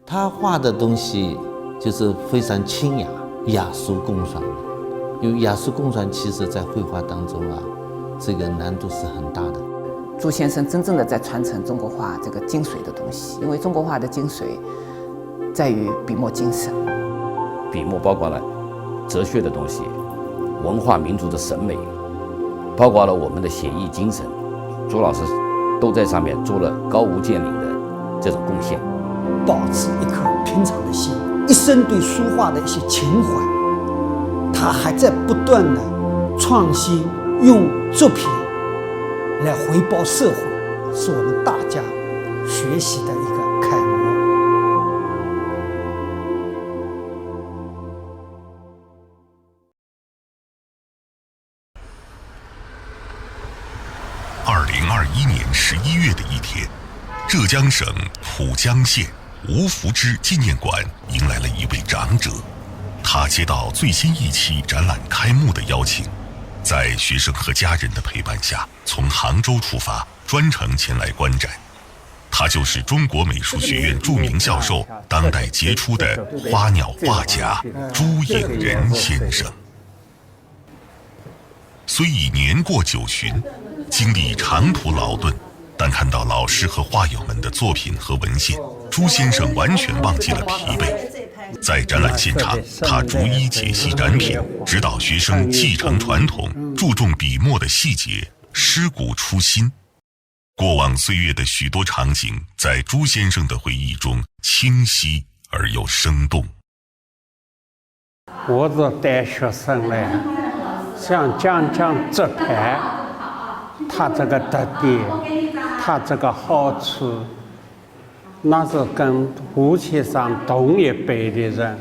他画的东西就是非常清雅、雅俗共赏的。因为雅俗共赏，其实在绘画当中啊，这个难度是很大的。朱先生真正的在传承中国画这个精髓的东西，因为中国画的精髓在于笔墨精神。笔墨包括了哲学的东西，文化民族的审美，包括了我们的写意精神。朱老师都在上面做了高屋建瓴的这种贡献。保持一颗平常的心，一生对书画的一些情怀，他还在不断的创新，用作品来回报社会，是我们大家学习的一个楷模。2021年11月的一天，浙江省浦江县吴福之纪念馆迎来了一位长者。他接到最新一期展览开幕的邀请，在学生和家人的陪伴下，从杭州出发，专程前来观展。他就是中国美术学院著名教授、当代杰出的花鸟画家朱颖仁先生。虽已年过90，经历长途劳顿，但看到老师和画友们的作品和文献，朱先生完全忘记了疲惫。在展览现场，他逐一解析展品，指导学生继承传统，注重笔墨的细节，师古出新。过往岁月的许多场景，在朱先生的回忆中清晰而又生动。我是带学生来，想讲讲这牌，它这个特点，它这个好处。那是跟吴先生同一辈的人，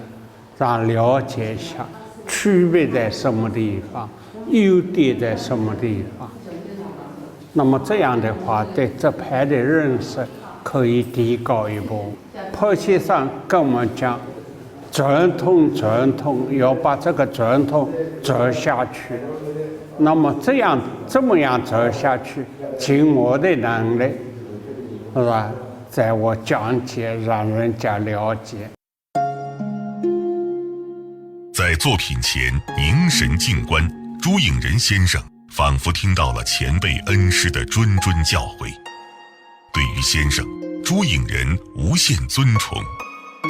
让了解一下区别在什么地方，优点在什么地方。那么这样的话，对这牌的认识可以提高一步。蒲先生跟我们讲，传统，要把这个传统走下去。那么这么样走下去，尽我的能力，是吧？在我讲解，让人家了解。在作品前凝神静观，朱颖仁先生仿佛听到了前辈恩师的谆谆教诲。对于先生，朱颖仁无限尊崇。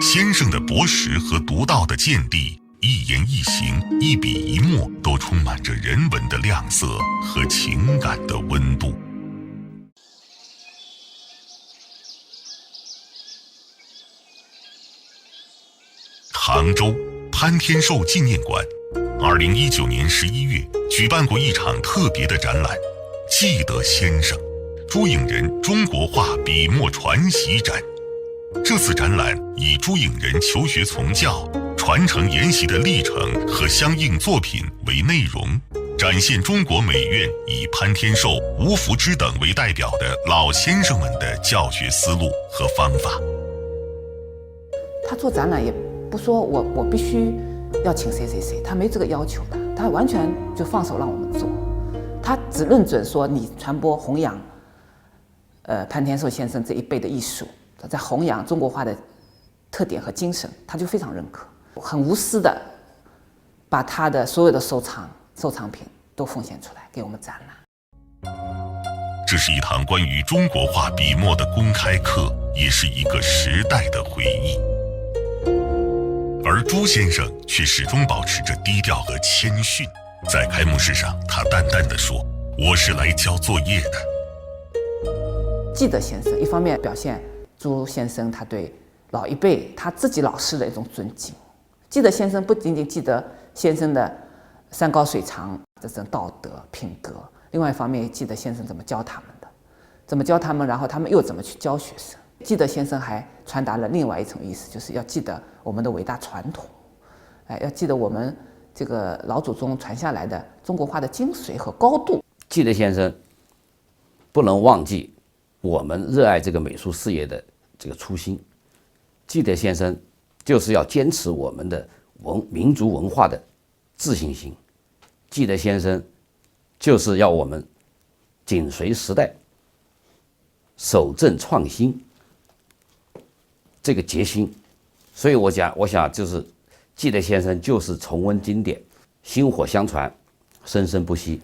先生的博识和独到的见地，一言一行、一笔一墨，都充满着人文的亮色和情感的温度。杭州潘天寿纪念馆2019年11月举办过一场特别的展览，记得先生朱颖仁中国画笔墨传习展。这次展览以朱颖仁求学从教、传承研习的历程和相应作品为内容，展现中国美院以潘天寿、吴福之等为代表的老先生们的教学思路和方法。他做展览也不说我必须要请谁，他没这个要求的，他完全就放手让我们做。他只认准说你传播弘扬，潘天寿先生这一辈的艺术，在弘扬中国画的特点和精神，他就非常认可，很无私的把他的所有的收藏品都奉献出来给我们展览。这是一堂关于中国画笔墨的公开课，也是一个时代的回忆。而朱先生却始终保持着低调和谦逊。在开幕式上，他淡淡地说：“我是来交作业的。”记得先生一方面表现朱先生他对老一辈他自己老师的一种尊敬。记得先生不仅仅记得先生的山高水长这种道德品格，另外一方面也记得先生怎么教他们的，怎么教他们，然后他们又怎么去教学生。记得先生还传达了另外一层意思，就是要记得我们的伟大传统，要记得我们这个老祖宗传下来的中国画的精髓和高度。记得先生不能忘记我们热爱这个美术事业的这个初心。记得先生就是要坚持我们的民族文化的自信心。记得先生就是要我们紧随时代，守正创新。这个决心所以我想就是纪德先生就是重温经典，薪火相传，生生不息。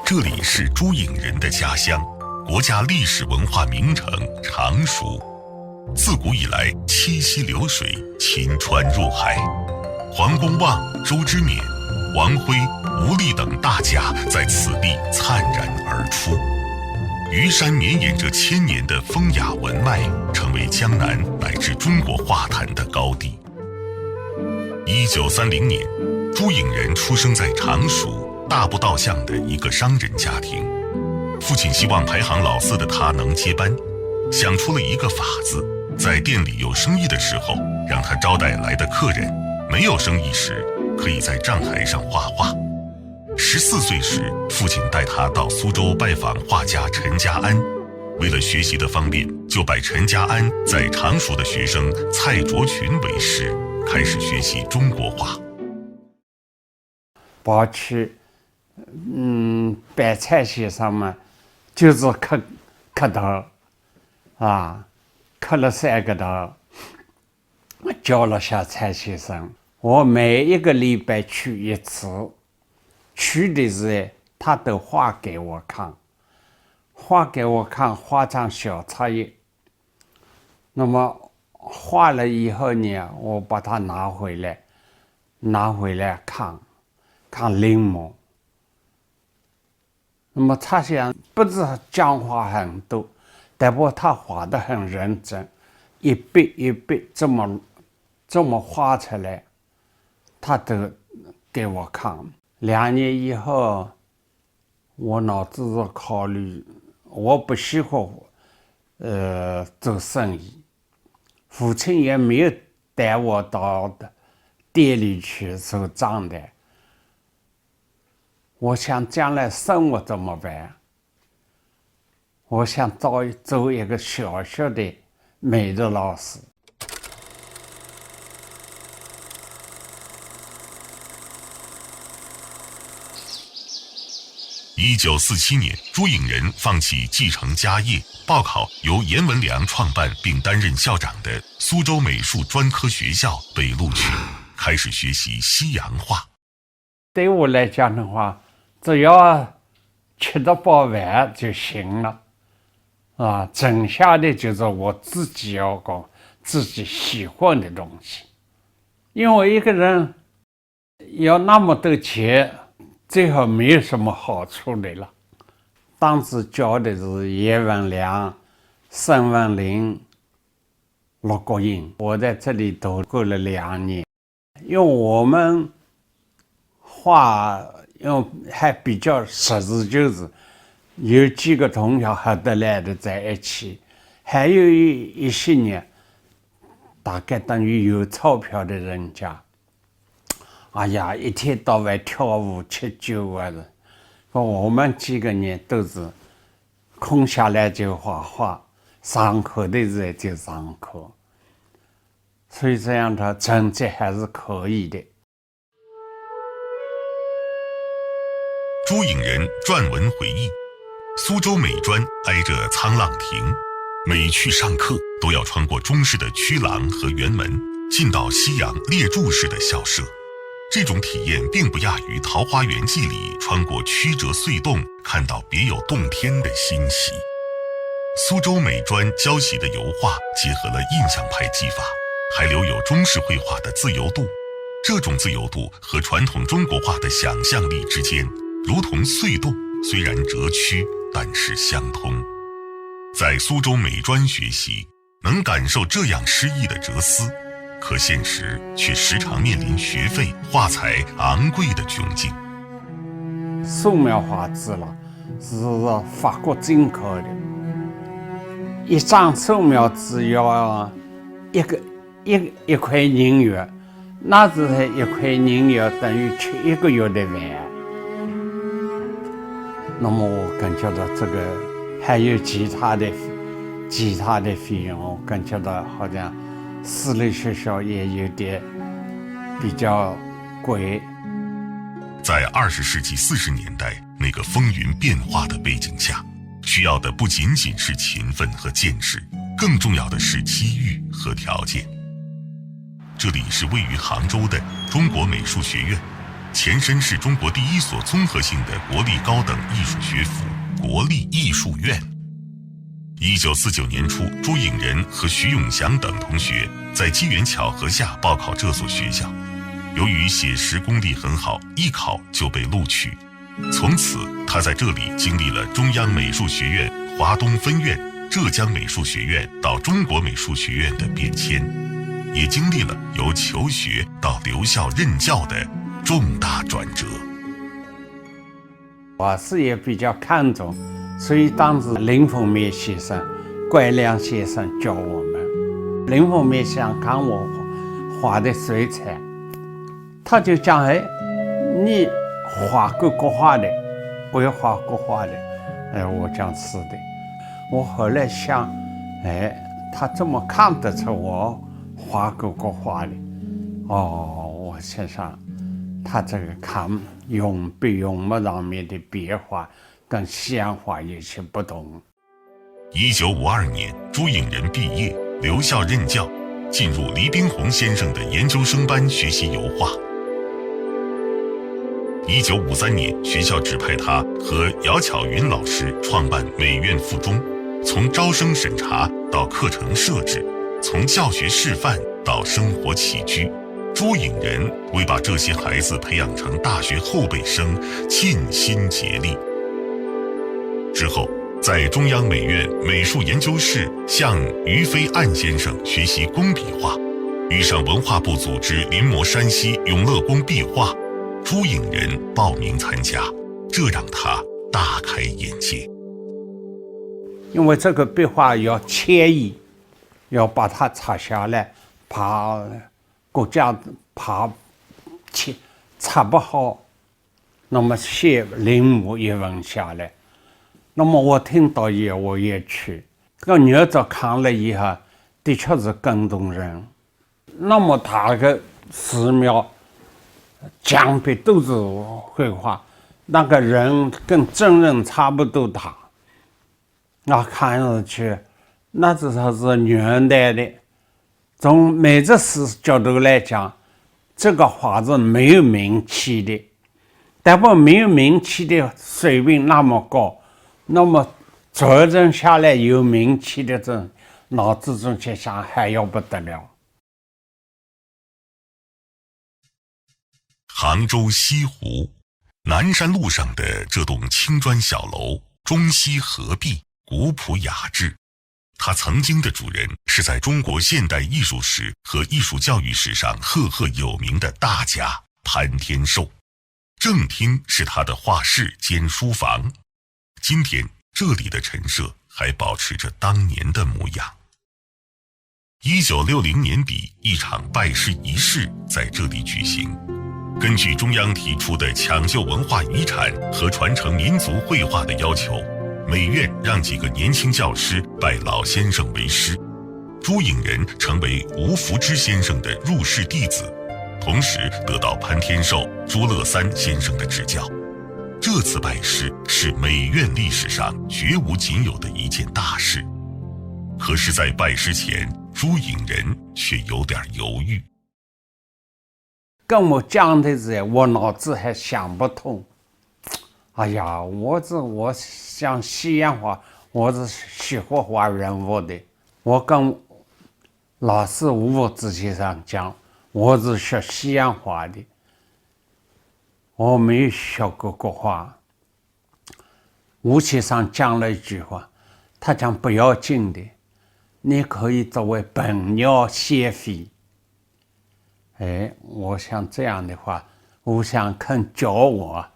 这里是朱颖人的家乡，国家历史文化名城常熟。自古以来，七溪流水，秦川入海。黄公望、周之勉、王辉、吴力等大家在此地灿然而出。虞山绵延着千年的风雅文脉，成为江南乃至中国画坛的高地。1930年，朱颖人出生在常熟大步道巷的一个商人家庭。父亲希望排行老四的他能接班，想出了一个法子，在店里有生意的时候，让他招待来的客人；没有生意时，可以在账台上画画。14岁时，父亲带他到苏州拜访画家陈家安，为了学习的方便，就拜陈家安在常熟的学生蔡卓群为师，开始学习中国画。跑去拜蔡先生嘛，就是磕头啊，磕了3个头，教了下蔡先生。我每一个礼拜去一次，去的时候他都画给我看，画张小册页。那么画了以后呢，我把它拿回来看临摹。那么他想不是讲话很多，但不过他画得很认真，一笔一笔这么画出来，他都给我看。2年以后，我脑子是考虑，我不喜欢做生意，父亲也没有带我到店里去做账的。我想将来生活怎么办？我想做一个小小的美术老师。1947年，朱颖人放弃继承家业，报考由阎文良创办并担任校长的苏州美术专科学校，被录取，开始学习西洋画。对我来讲的话，只要吃得饱饭就行了，啊，剩下的就是我自己要搞自己喜欢的东西。因为一个人要那么多钱，最后没有什么好处的了。当时教的是阎文良、沈文林、陆国英，我在这里读过了2年。因为我们画，因为还比较实事求是，有几个同学合得来的在一起，还有一些人，大概等于有钞票的人家，哎呀，一天到晚跳舞吃酒啊的。我们几个人都是空下来就画画，上课的时候就上课，所以这样的成绩还是可以的。朱颖人撰文回忆，苏州美专挨着沧浪亭，每去上课都要穿过中式的曲廊和园门，进到西洋列柱式的校舍。这种体验并不亚于《桃花源记》里穿过曲折隧洞，看到别有洞天的欣喜。苏州美专教习的油画结合了印象派技法，还留有中式绘画的自由度。这种自由度和传统中国画的想象力之间，如同隧洞，虽然折曲，但是相通。在苏州美专学习，能感受这样诗意的哲思，可现实却时常面临学费、画材昂贵的窘境。素描画纸了，是法国进口的，一张素描纸要一块银元，那时候一块银元等于吃1个月的饭。那么我感觉到这个还有其他的费用，我感觉到好像私立学校也有点比较贵。在20世纪40年代那个风云变化的背景下，需要的不仅仅是勤奋和见识，更重要的是机遇和条件。这里是位于杭州的中国美术学院，前身是中国第一所综合性的国立高等艺术学府——国立艺术院。1949年初，朱颖仁和徐永祥等同学在机缘巧合下报考这所学校，由于写实功力很好，一考就被录取。从此，他在这里经历了中央美术学院、华东分院、浙江美术学院到中国美术学院的变迁，也经历了由求学到留校任教的重大转折。我是也比较看重，所以当时林风眠先生、怪亮先生教我们。林风眠想看我画的水彩，他就讲：“哎，你画国画的，我要画国画的。”我讲是的。我后来想，他这么看得出我画国画的，我想想，他这个看用笔用墨上面的变化跟西洋画有些不同。1952年，朱颖仁毕业，留校任教，进入黎宾洪先生的研究生班学习油画。1953年，学校指派他和姚巧云老师创办美院附中，从招生审查到课程设置，从教学示范到生活起居，朱颖仁为把这些孩子培养成大学后备生尽心竭力。之后，在中央美院美术研究室向于飞岸先生学习工笔画，遇上文化部组织临摹山西永乐宫壁画，朱颖仁报名参加，这让他大开眼界。因为这个壁画要迁移，要把它拆下来，怕国家怕拆不好，那么写临摹一文下来。那么我听到我也去，这个女子看了以后，的确是更动人。那么大个寺庙，墙壁都是绘画，那个人跟真人差不多大，那看上去那至少是元代的。从美术史角度来讲，这个画是没有名气的，但不没有名气的水平那么高，那么责任下来有名气的这脑子中去想还要不得了。杭州西湖南山路上的这栋青砖小楼，中西合璧，古朴雅致。它曾经的主人是在中国现代艺术史和艺术教育史上赫赫有名的大家潘天寿，正厅是他的画室兼书房。今天这里的陈设还保持着当年的模样。1960年底，一场拜师仪式在这里举行。根据中央提出的抢救文化遗产和传承民族绘画的要求，美院让几个年轻教师拜老先生为师，朱颖仁成为吴福之先生的入室弟子，同时得到潘天寿、朱乐三先生的指教。这次拜师是美院历史上绝无仅有的一件大事。可是在拜师前，朱颖仁却有点犹豫。跟我讲的时候，我脑子还想不通。哎呀，我想西洋画，我是喜欢画人物的。我跟老师吴福之先生讲，我是学西洋画的，我没有学过国画。吴先生讲了一句话，他讲不要紧的，你可以作为本鸟先飞。我想这样的话，吴想肯教我，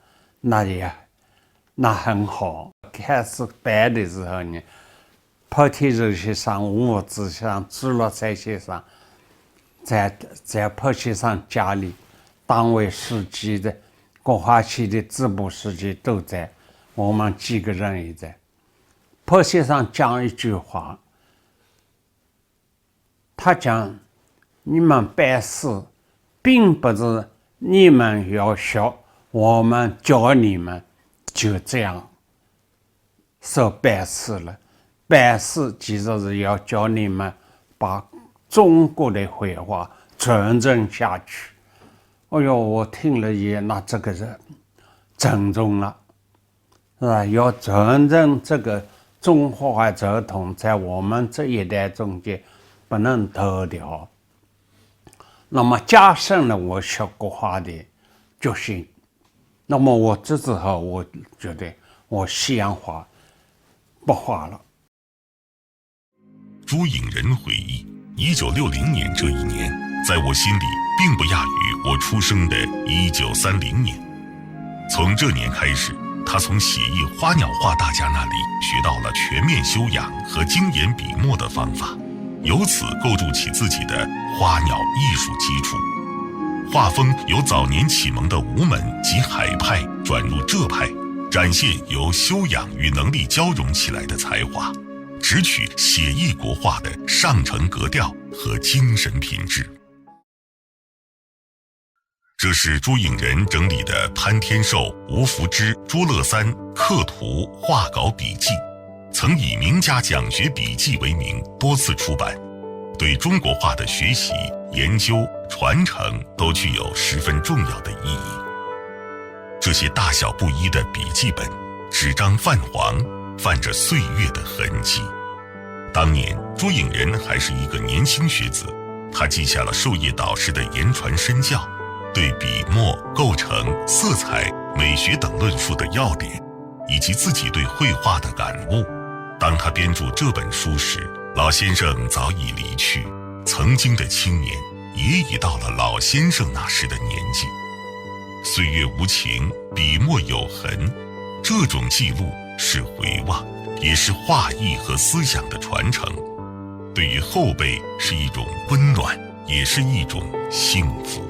那很好。开始拜的时候呢，跑天寿先生、吴福之先生、朱乐三先生在跑先生家里当为书记的，国画系的支部书记都在，我们几个人也在。跑先生讲一句话，他讲：你们拜师并不是你们要学，我们教你们，就这样说拜师了。办事其实是要教你们把中国的绘画传承下去。哎呦，我听了也，那这个人郑重了，是吧？要传承这个中华画传统，在我们这一代中间不能脱掉。那么加深了我学国画的决心。那么我这之后，我觉得我西洋画不画了。朱颖人回忆，1960年这一年，在我心里并不亚于我出生的1930年。从这年开始，他从写意花鸟画大家那里学到了全面修养和精研笔墨的方法，由此构筑起自己的花鸟艺术基础。画风由早年启蒙的吴门及海派转入浙派，展现由修养与能力交融起来的才华，直取写意国画的上乘格调和精神品质。这是朱颖人整理的潘天寿、吴福之、朱乐三刻图画稿笔记，曾以名家讲学笔记为名多次出版，对中国画的学习、研究、传承都具有十分重要的意义。这些大小不一的笔记本，纸张泛黄，泛着岁月的痕迹。当年朱颖人还是一个年轻学子，他记下了授业导师的言传身教，对笔墨、构成、色彩、美学等论述的要点，以及自己对绘画的感悟。当他编著这本书时，老先生早已离去，曾经的青年也已到了老先生那时的年纪。岁月无情，笔墨有痕，这种记录是回望，也是画艺和思想的传承，对于后辈是一种温暖，也是一种幸福。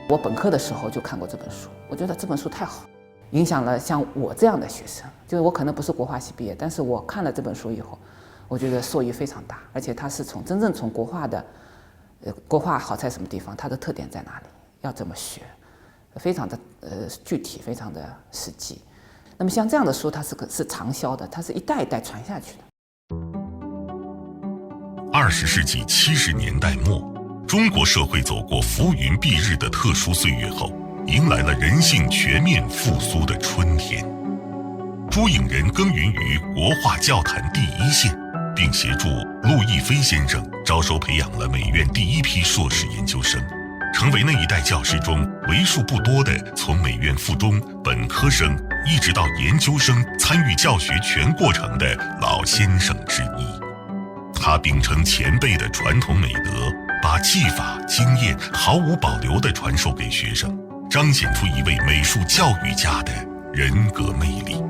我本科的时候就看过这本书，我觉得这本书太好，影响了像我这样的学生。就是我可能不是国画系毕业，但是我看了这本书以后，我觉得受益非常大，而且它是真正从国画的，国画好在什么地方，它的特点在哪里，要怎么学，非常的具体，非常的实际。那么像这样的书，它是长销的，它是一代一代传下去的。20世纪70年代末，中国社会走过浮云蔽日的特殊岁月后，迎来了人性全面复苏的春天。朱颖人耕耘于国画教坛第一线，并协助陆亦菲先生招收培养了美院第一批硕士研究生，成为那一代教师中为数不多的从美院附中、本科生一直到研究生参与教学全过程的老先生之一。他秉承前辈的传统美德，把技法经验毫无保留地传授给学生，彰显出一位美术教育家的人格魅力。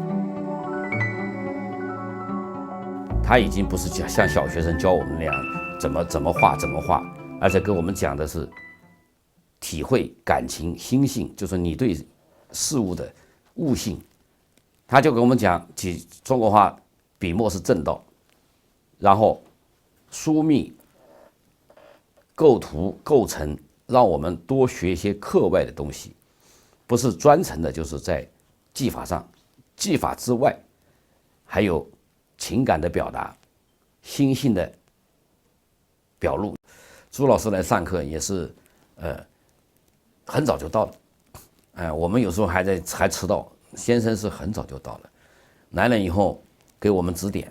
他已经不是像小学生教我们那样怎么画，而且跟我们讲的是体会、感情、心性，就是你对事物的悟性。他就跟我们讲，中国画笔墨是正道，然后疏密、构图、构成，让我们多学一些课外的东西，不是专程的，就是在技法上，技法之外，还有情感的表达、心性的表露。朱老师来上课也是，很早就到了，我们有时候还迟到，先生是很早就到了，来了以后给我们指点，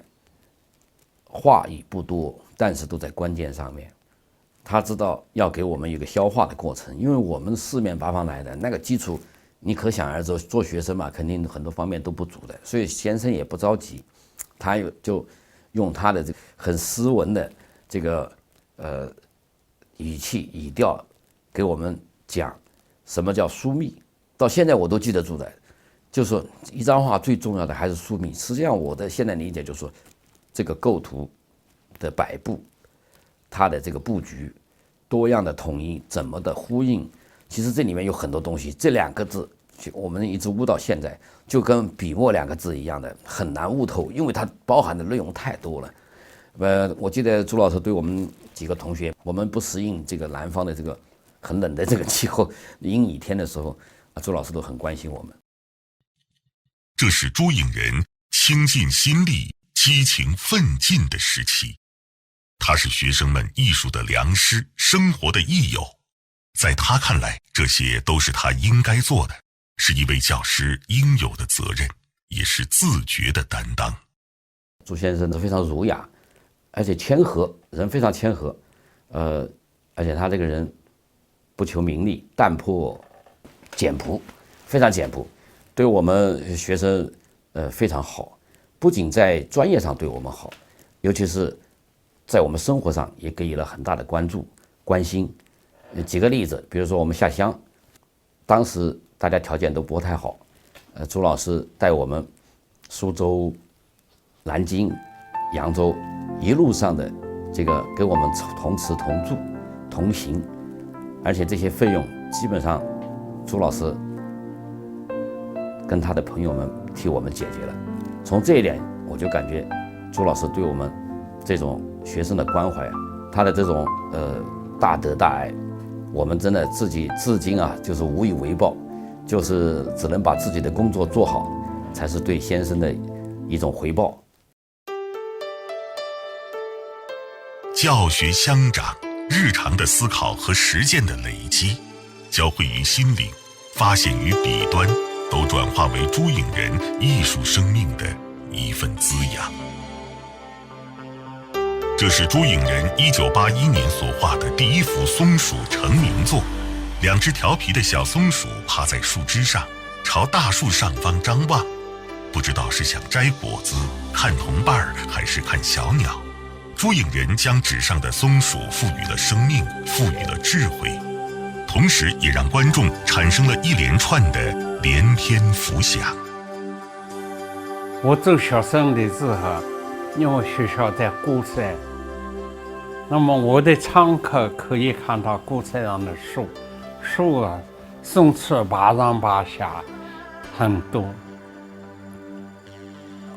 话语不多，但是都在关键上面。他知道要给我们一个消化的过程，因为我们四面八方来的，那个基础你可想而知，做学生嘛，肯定很多方面都不足的，所以先生也不着急，他就用他的这个很斯文的这个语气语调给我们讲什么叫疏密，到现在我都记得住的。就是说一张画最重要的还是疏密。实际上我的现在理解就是说，这个构图的摆布，它的这个布局，多样的统一，怎么的呼应，其实这里面有很多东西。这两个字我们一直悟到现在，就跟笔墨两个字一样的，很难悟透，因为它包含的内容太多了。我记得朱老师对我们几个同学，我们不适应这个南方的这个很冷的这个气候，阴雨天的时候，朱老师都很关心我们。这是朱颖人倾尽心力、激情奋进的时期。他是学生们艺术的良师，生活的益友。在他看来，这些都是他应该做的，是一位教师应有的责任，也是自觉的担当。朱先生非常儒雅，而且谦和，人非常谦和，而且他这个人不求名利，淡泊简朴，非常简朴，对我们学生非常好，不仅在专业上对我们好，尤其是在我们生活上也给予了很大的关注关心。举个例子，比如说我们下乡，当时大家条件都不太好，朱老师带我们苏州、南京、扬州一路上的这个给我们同吃同住同行，而且这些费用基本上朱老师跟他的朋友们替我们解决了。从这一点我就感觉朱老师对我们这种学生的关怀，他的这种大德大爱，我们真的自己至今啊就是无以为报，就是只能把自己的工作做好，才是对先生的一种回报。教学相长，日常的思考和实践的累积，交汇于心灵，发现于笔端，都转化为朱颖人艺术生命的一份滋养。这是朱颖人1981年所画的第一幅松鼠成名作。两只调皮的小松鼠趴在树枝上，朝大树上方张望，不知道是想摘果子、看同伴还是看小鸟。朱颖人将纸上的松鼠赋予了生命，赋予了智慧，同时也让观众产生了一连串的连篇浮想。我做学生的时候，因为学校在鼓山，那么我的窗口可以看到鼓山上的树啊，松树爬上爬下很多。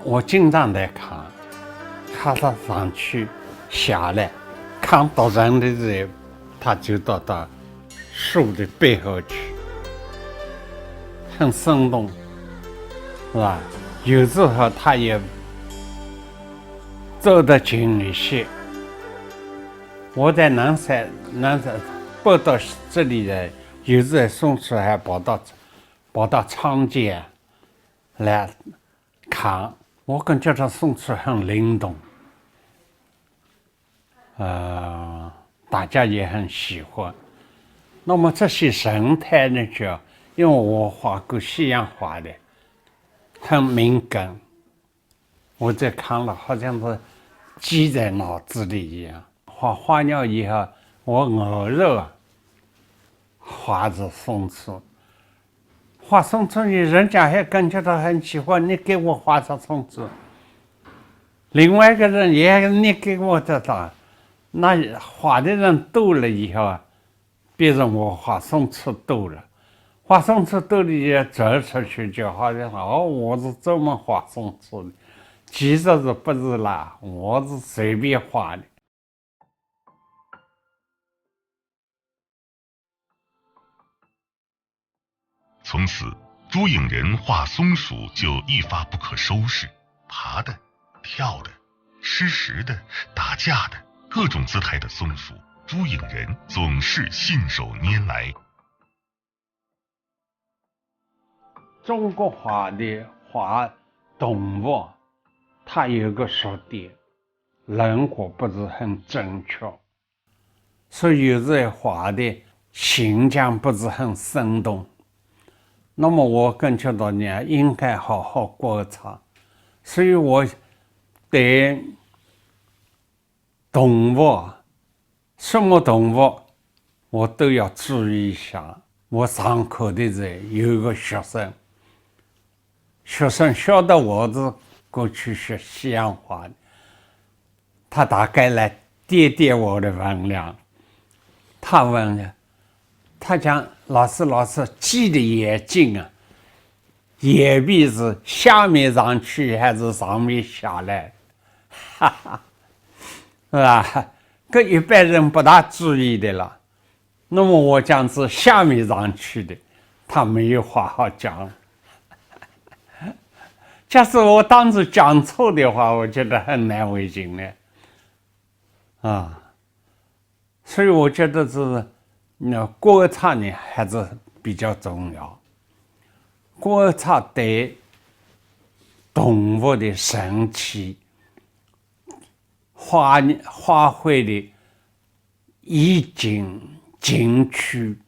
我经常在看它上去下来，看到人的人，他就到树的背后去，很生动，是吧？有时候他也走得近一些。我在南山搬到这里来，有时候松树还跑到窗间来看，我感觉到松树很灵动，大家也很喜欢。那么这些神态呢，就因为我画过西洋画的，很敏感，我在看了好像是记在脑子里一样。画花鸟以后，我偶尔画着松树，画松树人家还感觉到很喜欢，你给我画着松树。另外一个人也你给我的到，那画的人多了以后，别人我画松树多了，画松树多了也走出去，就好像我是专门画松树的，其实是不是啦？我是随便画的。从此，朱颖人画松鼠就一发不可收拾，爬的、跳的、吃食的、打架的，各种姿态的松鼠，朱颖人总是信手拈来。中国画动物，它有个说点，轮廓不是很正确，所以有时候画的形象不是很生动。那么我感觉到你应该好好观察，所以我对动物，什么动物我都要注意一下。我上课的时候有一个学生晓得我是过去学西洋画的，他大概来掂掂我的分量，他问了。他讲老师，鸡的眼睛啊，眼皮是下面上去还是上面下来？哈哈，是吧？跟一般人不大注意的了。那么我讲是下面上去的，他没有话好讲。假使我当时讲错的话，我觉得很难为情的，所以我觉得国策呢还是比较重要。国策对动物的神奇发挥的意境、情趣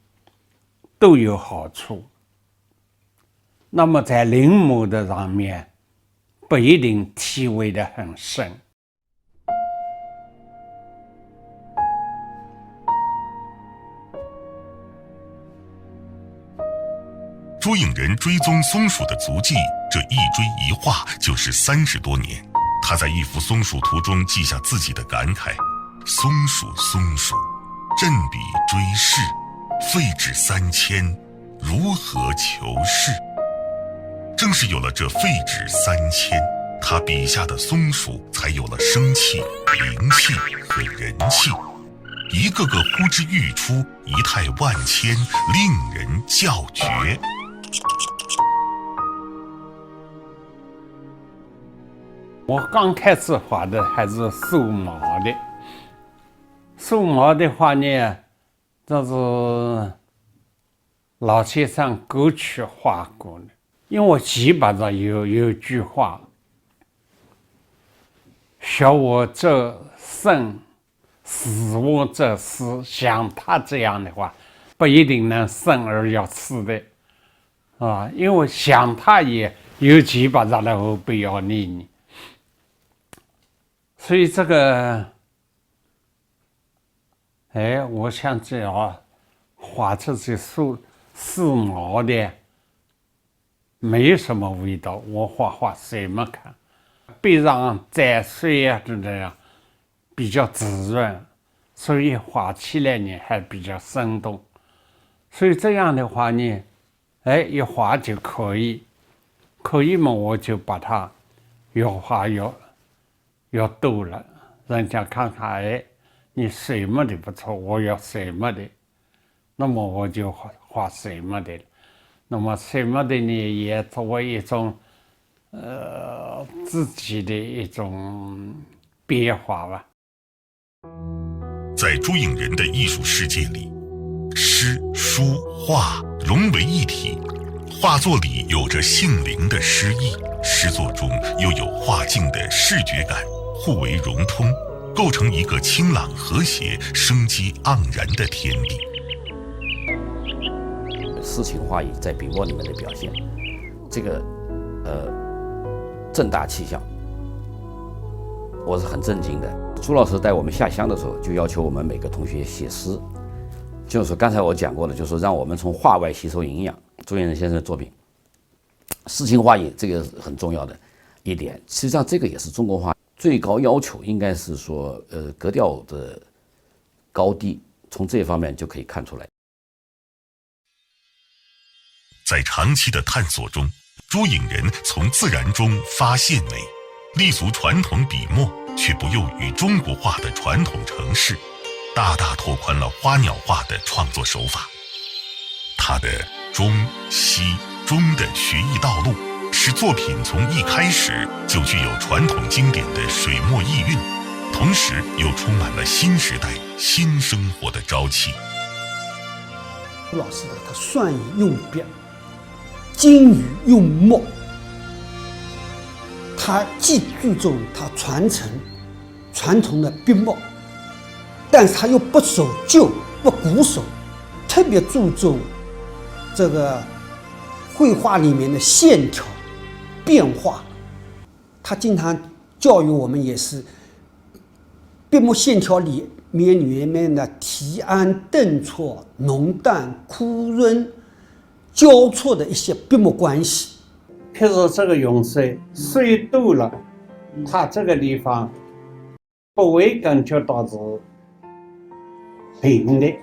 都有好处。那么在临摹的上面，不一定体会得很深。朱影人追踪松鼠的足迹，这一追一画就是30多年。他在一幅松鼠图中记下自己的感慨：松鼠松鼠，振笔追事，废纸3000，如何求是？正是有了这废纸3000，他笔下的松鼠才有了生气、灵气和人气，一个个呼之欲出，仪态万千，令人叫绝。我刚开始画的还是素描的，素描的话呢，这是老先生过去画过的。因为我基本上有句话：学我者生，死我者死。像他这样的话，不一定能生而要死的，因为像他也有基本上的后辈要理你。所以这个，我想只要画出这素描的，没有什么味道，我画谁没看？背上沾水啊，就这样，比较滋润，所以画起来呢还比较生动。所以这样的话呢，一画就可以嘛，我就把它越画越多了，人家看看，你水墨的不错，我要水墨的，那么我就画水墨的了。那么水墨的呢，也作为一种自己的一种变化吧。在朱影人的艺术世界里，诗、书、画融为一体，画作里有着性灵的诗意，诗作中又有画境的视觉感，互为融通，构成一个清朗和谐、生机盎然的天地。诗情画意在笔墨里面的表现，这个正大气象，我是很震惊的。朱老师带我们下乡的时候，就要求我们每个同学写诗，就是说刚才我讲过的，就是让我们从画外吸收营养。朱影人先生的作品，诗情画意这个很重要的一点。实际上，这个也是中国画最高要求，应该是说格调的高低，从这方面就可以看出来。在长期的探索中，朱影人从自然中发现美，立足传统笔墨，却不囿于中国画的传统程式，大大拓宽了花鸟画的创作手法。他的中西中的学艺道路，使作品从一开始就具有传统经典的水墨意韵，同时又充满了新时代新生活的朝气。朱老师他算语用笔，精语用墨，他既注重他传承传统的笔墨，但是他又不守旧不固守，特别注重这个绘画里面的线条变化。他经常教育我们，也是笔墨线条里面的提暗顿挫、浓淡枯润交错的一些笔墨关系。譬如这个用水多了，它这个地方不会感觉到是平的，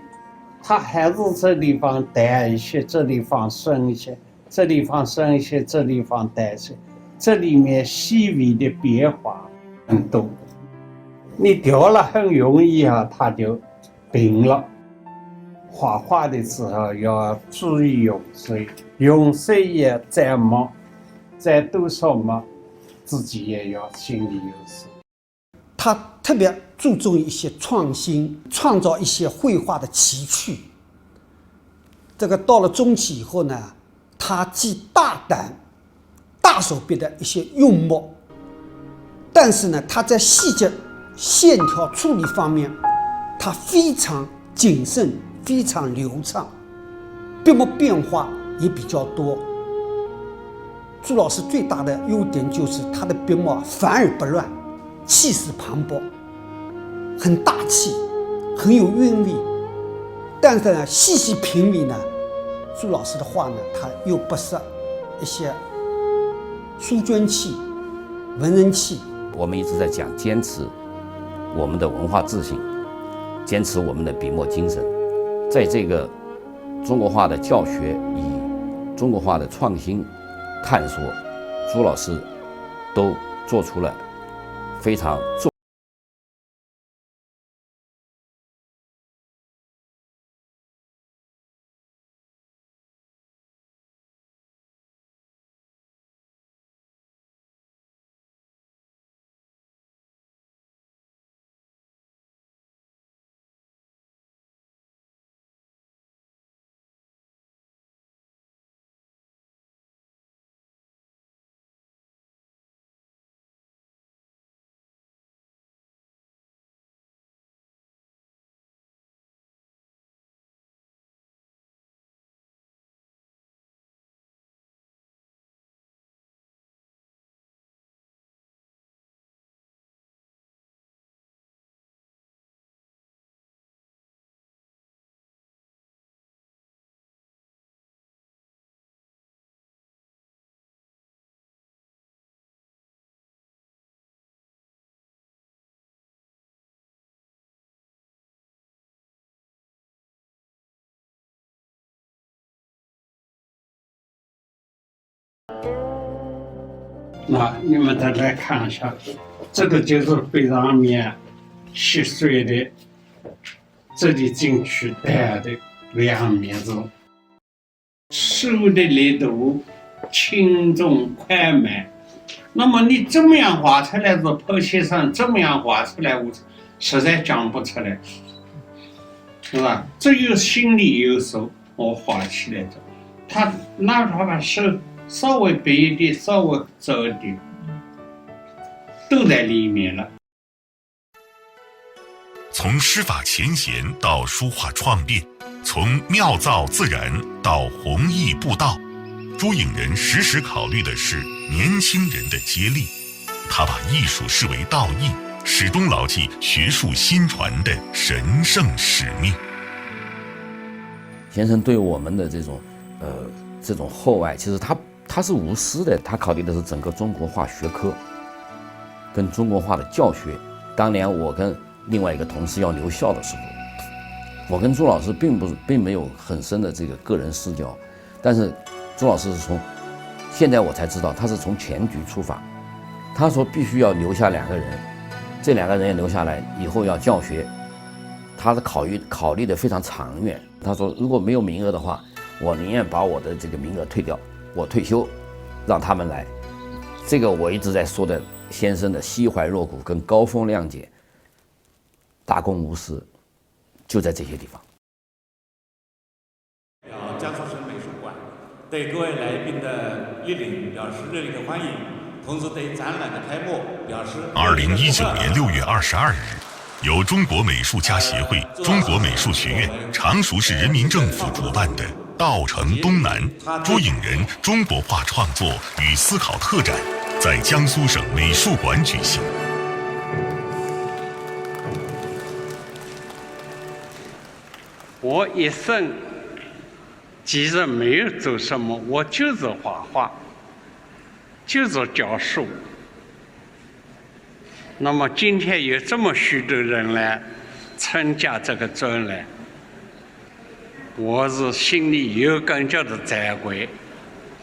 它还是这地方淡一些，这地方深一些，这地方深一些，这地方淡一些，这里面细微的变化很多。你调了很容易它就平了。画画的时候要注意用水，用水也蘸墨，再读书嘛，自己也要心里有数。他特别注重一些创新，创造一些绘画的奇趣。这个到了中期以后呢，他既大胆、大手笔的一些用墨，但是呢，他在细节、线条处理方面，他非常谨慎，非常流畅，笔墨变化也比较多。朱老师最大的优点就是他的笔墨繁而不乱，气势磅礴，很大气，很有韵味。但是呢，细细品味呢，朱老师的画呢，他又不失一些书卷气、文人气。我们一直在讲坚持我们的文化自信，坚持我们的笔墨精神，在这个中国画的教学与中国画的创新探索，朱老师都做出了非常重。那你们再来看一下，这个就是非常面细碎的，这里进去带的两面字，手的力度轻重快慢。那么你怎么样画出来是剖析上怎么样画出来，我实在讲不出来，是吧？只有心里有数，我画起来的。他哪怕把手稍微背一点，稍微走一点，都在里面了。从诗法浅显到书画创变，从妙造自然到弘毅布道，朱颖人时时考虑的是年轻人的接力。他把艺术视为道义，始终牢记学术新传的神圣使命。先生对我们的这种厚爱，其实他是无私的，他考虑的是整个中国画学科跟中国画的教学。当年我跟另外一个同事要留校的时候，我跟朱老师并没有很深的这个个人私交，但是朱老师是现在我才知道他是从全局出发，他说必须要留下2个人，这2个人也留下来以后要教学，他是考虑的非常长远。他说如果没有名额的话，我宁愿把我的这个名额退掉，我退休，让他们来。这个我一直在说的先生的西怀若谷跟高风亮节，大公无私，就在这些地方。江苏省美术馆对各位来宾的莅临表示热烈的欢迎，同时对展览的开幕表示。2019年6月22日，由中国美术家协会、中国美术学院、常熟市人民政府主办的稻城东南朱颖人中国画创作与思考特展在江苏省美术馆举行。我一生其实没有做什么，我就是画画，就是教书。那么今天有这么许多人来参加这个展览，我是心里有更加的惭愧，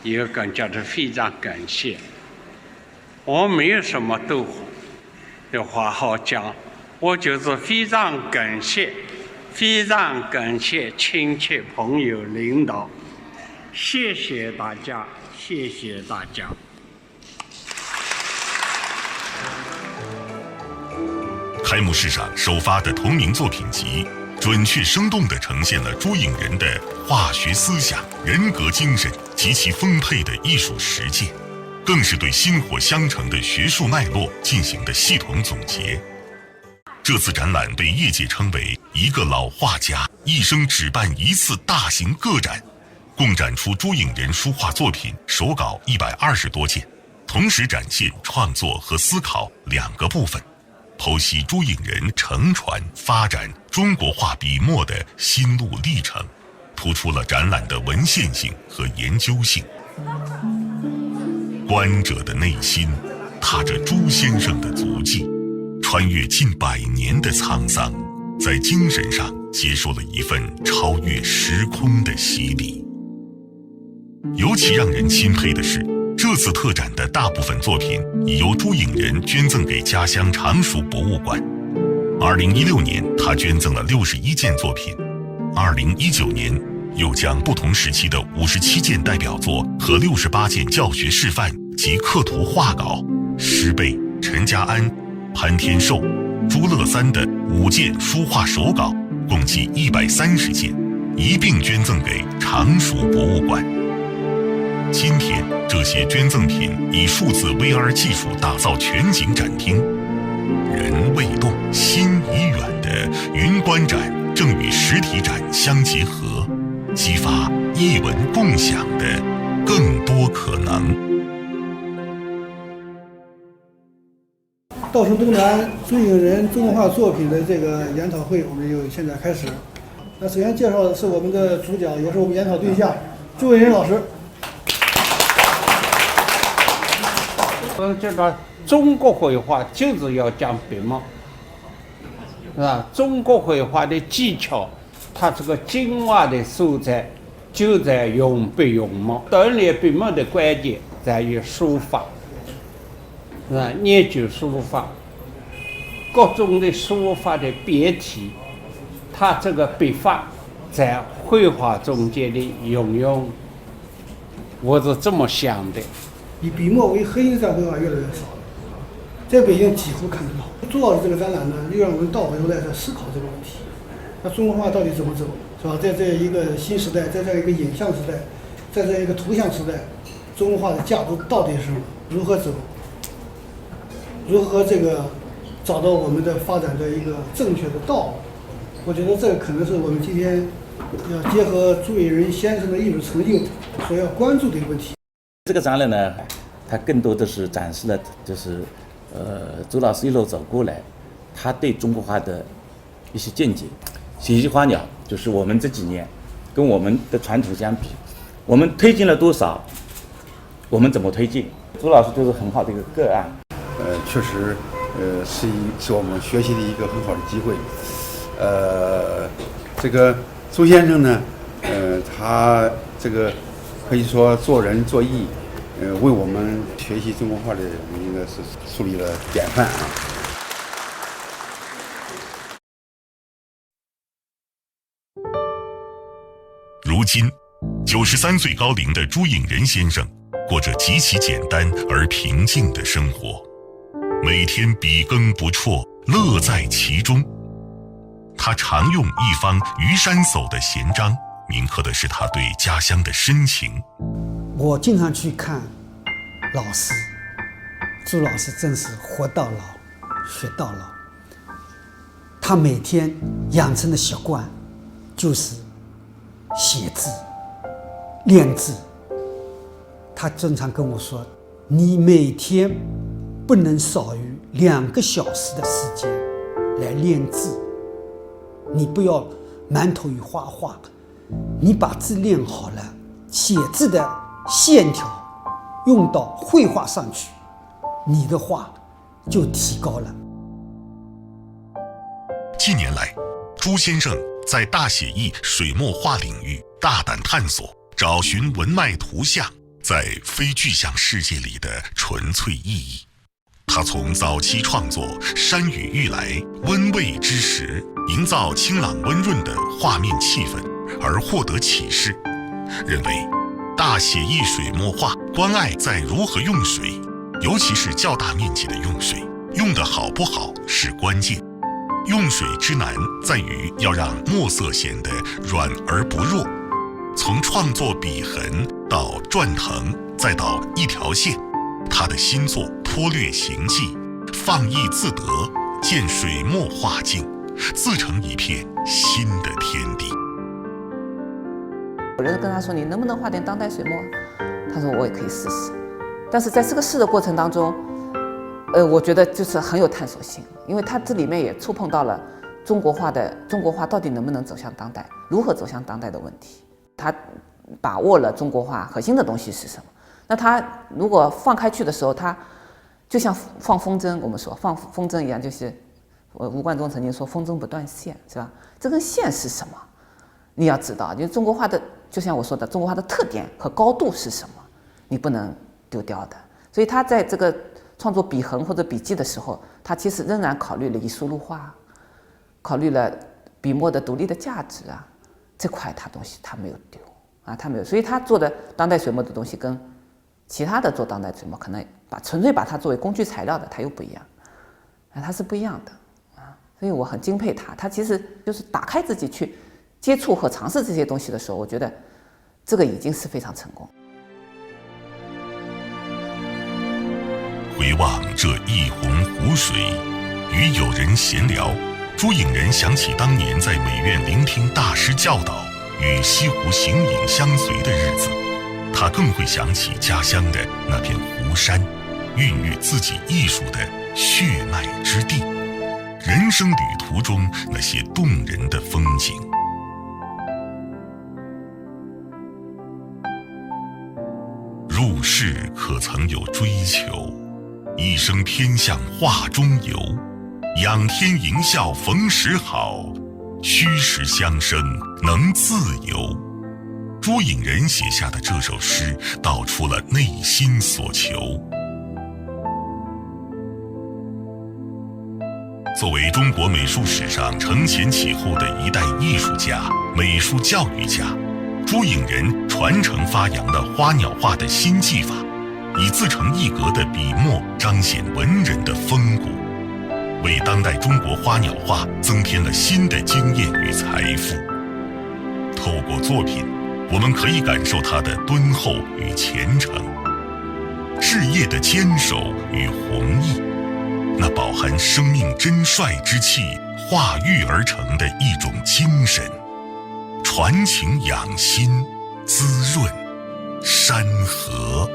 有更加的非常感谢。我没有什么都有话好讲，我就是非常感谢亲戚朋友领导，谢谢大家，谢谢大家。开幕式上首发的同名作品集，准确生动地呈现了朱颖人的化学思想、人格精神及其丰沛的艺术实践，更是对薪火相承的学术脉络进行的系统总结。这次展览被业界称为一个老画家一生只办一次大型个展，共展出朱颖人书画作品手稿120多件，同时展现创作和思考两个部分，剖析朱颖人承传发展中国画笔墨的心路历程，突出了展览的文献性和研究性。观者的内心踏着朱先生的足迹，穿越近100年的沧桑，在精神上接受了一份超越时空的洗礼。尤其让人钦佩的是，这次特展的大部分作品已由朱颖人捐赠给家乡常熟博物馆。2016年，他捐赠了61件作品；2019年，又将不同时期的57件代表作和68件教学示范及刻图画稿，施贝、陈家安、潘天寿、朱乐三的5件书画手稿，共计130件，一并捐赠给常熟博物馆。今天，这些捐赠品以数字 VR 技术打造全景展厅，人未动，心已远的云观展正与实体展相结合，激发艺文共享的更多可能。稻城东南朱颖人中国画作品的这个研讨会，我们就现在开始。那首先介绍的是我们的主讲，也是我们研讨对象朱颖人老师。这个中国绘画就是要讲笔墨，是吧？中国绘画的技巧，它这个精华的所在就在用笔用墨。锻炼笔墨的关键在于书法，是吧？研究书法，各种的书法的变体，它这个笔法在绘画中间的应用，我是这么想的。以笔墨为核心上绘画越来越少了，在北京几乎看不到。朱老师这个展览呢，又让我们倒回头来在思考这个问题。那中国画到底怎么走，是吧？在这一个新时代，在这样一个影像时代，在这样一个图像时代，中国画的价值到底是什么？如何走？如何这个找到我们的发展的一个正确的道路？我觉得这个可能是我们今天要结合朱颖人先生的艺术成就所要关注的一个问题。这个展览呢，它更多的是展示了，就是朱老师一路走过来，他对中国画的一些见解。喜剧花鸟就是我们这几年跟我们的传统相比，我们推进了多少，我们怎么推进？朱老师就是很好的一个个案。确实，是我们学习的一个很好的机会。这个朱先生呢，他这个可以说做人做艺，为我们学习中国画的应该是树立了典范啊。如今，93岁高龄的朱颖人先生过着极其简单而平静的生活，每天笔耕不辍，乐在其中。他常用一方虞山叟的闲章，铭刻的是他对家乡的深情。我经常去看老师，朱老师真是活到老，学到老。他每天养成的习惯就是写字、练字。他经常跟我说：“你每天不能少于2个小时的时间来练字，你不要满头于画画。你把字练好了，写字的线条用到绘画上去，你的画就提高了。”近年来，朱先生在大写意水墨画领域大胆探索，找寻文脉图像在非具象世界里的纯粹意义。他从早期创作山雨欲来温味之时，营造清朗温润的画面气氛而获得启示，认为大写意水墨画关爱在如何用水，尤其是较大面积的用水，用得好不好是关键。用水之难在于要让墨色显得软而不弱，从创作笔痕到转腾，再到一条线，他的新作脱略形迹，放逸自得，见水墨画境，自成一片新的天地。有人跟他说：“你能不能画点当代水墨？”他说：“我也可以试试。”但是在这个试的过程当中，我觉得就是很有探索性，因为它这里面也触碰到了中国画到底能不能走向当代，如何走向当代的问题。他把握了中国画核心的东西是什么。那他如果放开去的时候，他就像放风筝，我们说放风筝一样，就是吴冠中曾经说风筝不断线，是吧？这根线是什么？你要知道，因为中国画的，就像我说的，中国画的特点和高度是什么，你不能丢掉的。所以他在这个创作笔痕或者笔记的时候，他其实仍然考虑了以书入画，考虑了笔墨的独立的价值啊，这块东西他没有丢啊，他没有。所以他做的当代水墨的东西跟其他的做当代水墨可能纯粹把它作为工具材料的，它又不一样啊，它是不一样的啊。所以我很敬佩他，他其实就是打开自己去接触和尝试这些东西的时候，我觉得这个已经是非常成功。回望这一泓湖水，与友人闲聊，朱颖人想起当年在美院聆听大师教导，与西湖形影相随的日子。他更会想起家乡的那片湖山，孕育自己艺术的血脉之地，人生旅途中那些动人的风景。入世可曾有追求，一生偏向画中游。仰天迎笑逢时好，虚实相生能自由。朱颖人写下的这首诗道出了内心所求。作为中国美术史上承前启后的一代艺术家、美术教育家，朱颖人传承发扬了花鸟画的新技法，以自成一格的笔墨彰显文人的风骨，为当代中国花鸟画增添了新的经验与财富。透过作品，我们可以感受他的敦厚与虔诚，事业的坚守与弘毅，那饱含生命真率之气化育而成的一种精神，传情养心，滋润山河。